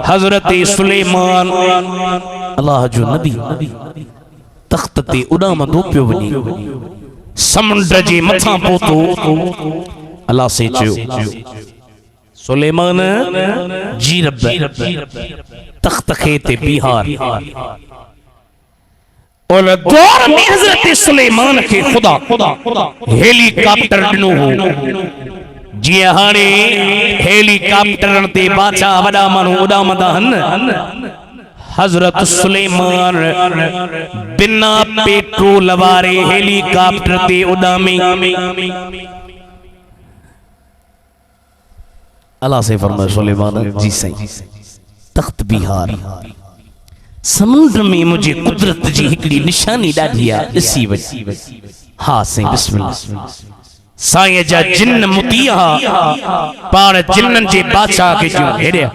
हजरत सुलेमान अल्लाह जो नबी तख्त ते उड़ामंदो पियो वञे समुंड जे मथां पहुतो अल्लाह से चयो सुलेमान जी रब तख्त खे ते बिहार और दौर में हजरत सुलेमान के खुदा हेलीकॉप्टर दिनो हो जी हाणे हेलीकॉप्टर ते बादशाह वडा मानू उड़ामंदा हन हजरत सुलेमान बिना पेट्रोल वारे हेलीकॉप्टर ते उड़ामे अल्लाह से फरमाए सुलेमान जी सही तख्त बिहार समुद्र में मुझे कुदरत जी हिकड़ी निशानी डाढ़ी आ इसी वजह हाँ सही बिस्मिल्लाह साईं जा जिन्न मुतिया पाण जिन्नन जे बादशाह के जो हेड़िया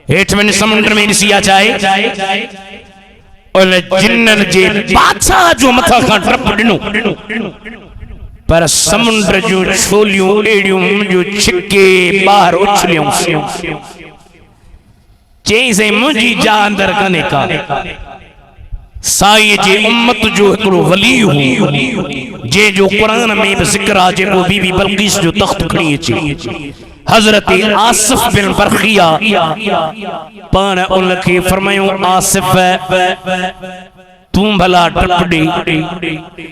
हेठ में समुद्र में ॾिसी चाहे और जिन्नन जे बादशाह जो मथा खां डप ॾिनो पर समुद्र जो छोलियूं एड़ियूं जो छिके बाहर उछलियूं चई से मुझी जा अंदर कने का साईं जे उम्मत जो एकड़ो वली हो जे जो कुरान में भी जिक्र आ जेको बीबी बल्कीस जो तख्त खणी अचे हजरत आसिफ बिन बरखिया पाण उनखे फरमायो आसिफ तू भला टप ॾे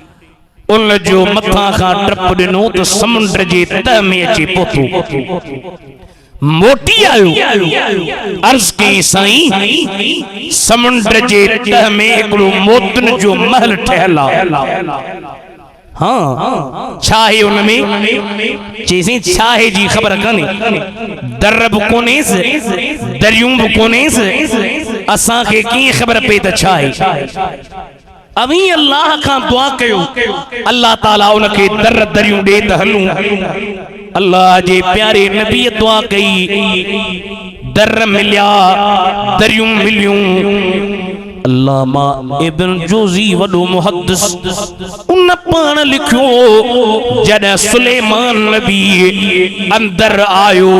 उन जो मथा खां टप ॾिनो त समुंड जे तह में अची पहुतो मोटी आयो अर्ज कई साईं समुंड जे तह में एकड़ो मोतन जो महल ठहल आ हाँ छाहे उनमें चीज़ें छाहे जी खबर कने दरब कोनेस दरियूं कोनेस असा के की खबर पे त छाहे अभी अल्लाह का दुआ कयो अल्लाह ताला उनके दर दरियूं दे त हलूं अल्लाह जे प्यारे नबी दुआ कई दर मिलिया दरियूं मिलियूं अल्लामा इब्न जोजी वडो मुहद्दिस उन पान लिखियो जद सुलेमान नबी अंदर आयो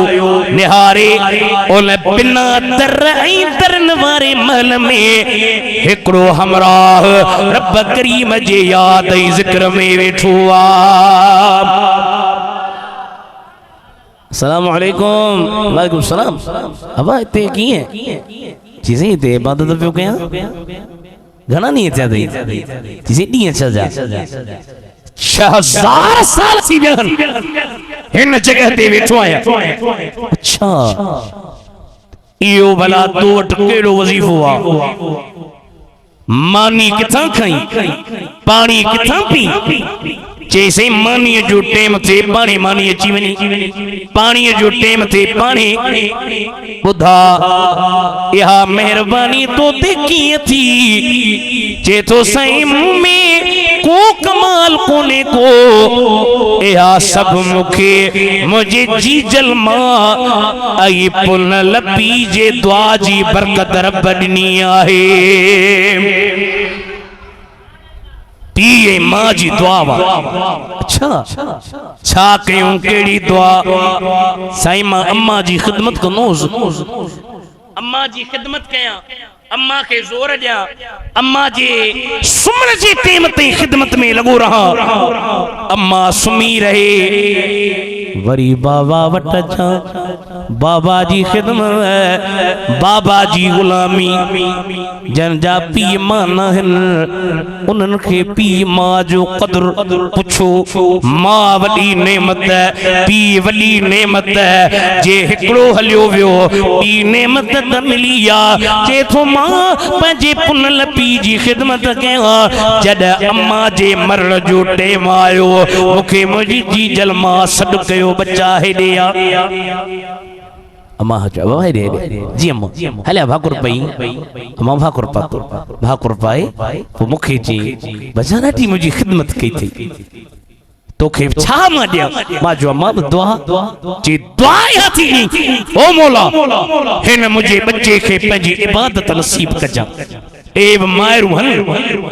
निहारे उन बिना दर ऐं दरन वारे महल में हिकड़ो हमराह रब करीम जे याद ऐं जिक्र में वेठो आ अस्सलाम वालेकुम वालेकुम सलाम अबा इते कीअं चीज़ें इते इबादत पियो कयां घणा ॾींहं थिया अथई चीज़ें ॾींहं छह जा 6000 साल थी विया हिन जगह ते वेठो आहियां अच्छा इहो भला तो वटि कहिड़ो वज़ीफ़ो आहे मानी किथां खई पानी किथां पी जैसे मानी जो टेम थे पानी मानी अची वनी पानी जो टेम थे पानी बुधा यह मेहरबानी तो ते कीअं थी जे तो सही मुंह में को कमाल कोने को यह सब मुखे मुझे जी जल मां आई पुन लपी जे दुआ जी बरकत रब ॾिनी आहे पीए मां जी दुआ वा अच्छा छा कयूं केड़ी दुआ साईं मां अम्मा जी खिदमत कंदोस अम्मा जी खिदमत कया अम्मा के जोर दिया अम्मा जे सुमण जे टेम ते खिदमत में लगो रहा अम्मा सुमी रहे वरी बाबा वट जा बाबा जी खिदमत बाबा जी गुलामी जन जा पी मां नहन उनन के पी मां जो कदर पुछो मां वडी नेमत पी वडी नेमत जे हिकड़ो हलियो वियो पी नेमत त मिली आ जे थो मां पंहिंजे पुनल पी जी खिदमत कया जद अम्मा जे मरण जो टेम आयो मुखे मुझी जी जल मां सॾु कयो बच्चा हेॾे आ अम्मा चयो बाबा हेॾे जी अम्मा हलिया भाकुर पई अम्मा भाकुर पाए पोइ मूंखे चई बच्चा ॾाढी मुंहिंजी खिदमत कई थी तोखे छा मां ॾियां मां जो अम्मा दुआ जी दुआ या थी ओ मौला हिन मुझे बच्चे के पंहिंजी इबादत नसीब कजा एब मायरू हन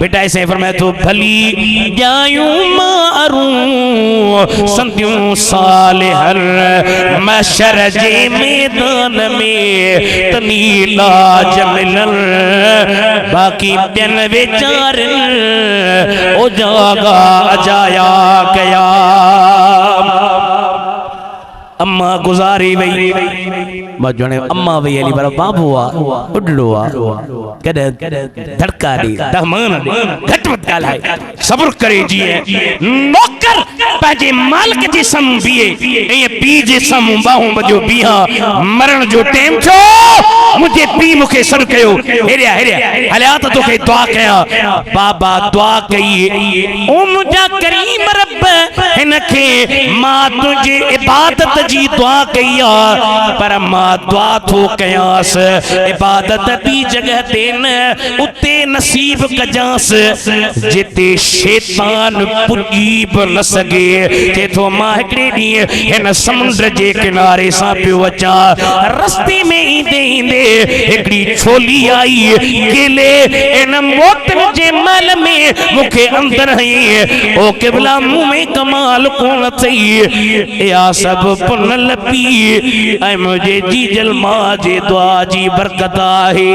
बेटा ऐसे फरमाए तो भली जायूं मारू संदियों सालिहर महशर जे मैदान में तनी लाज मिलन बाकी बिन बेचारन ओ जागा अजाया कया अम्मा गुजारी वही मजने अम्मा वही अली बरा बाबू आ उडड़ो आ कद धड़का दी दहमान घटवत गालाए सब्र करे जिए नौकर पाजे मालिक जे सम बिए ए पी जे सम बाहू बजो बिहा मरण जो टाइम छो मुझे पी मुखे सर कयो हेरिया हलिया तो के दुआ कया बाबा दुआ कई ओ मुजा करीम रब इनके मां तुझे इबादत जी दुआ कया पर मां दुआ थो कयास इबादत दी जगह ते न उते नसीब कजास जिते शैतान पुजी ब न सके ते तो मां एकड़े दी इन समुंद्र जे किनारे सा पियो अचा रस्ते में ईंदे ईंदे एकड़ी छोली आई केले इन मोतन जे मल में मुखे अंदर है ओ किबला मुंह में कमाल कोन थई या सब पुनल पी ऐ मुझे जीजल मां जे दुआ जी बरकत आहे।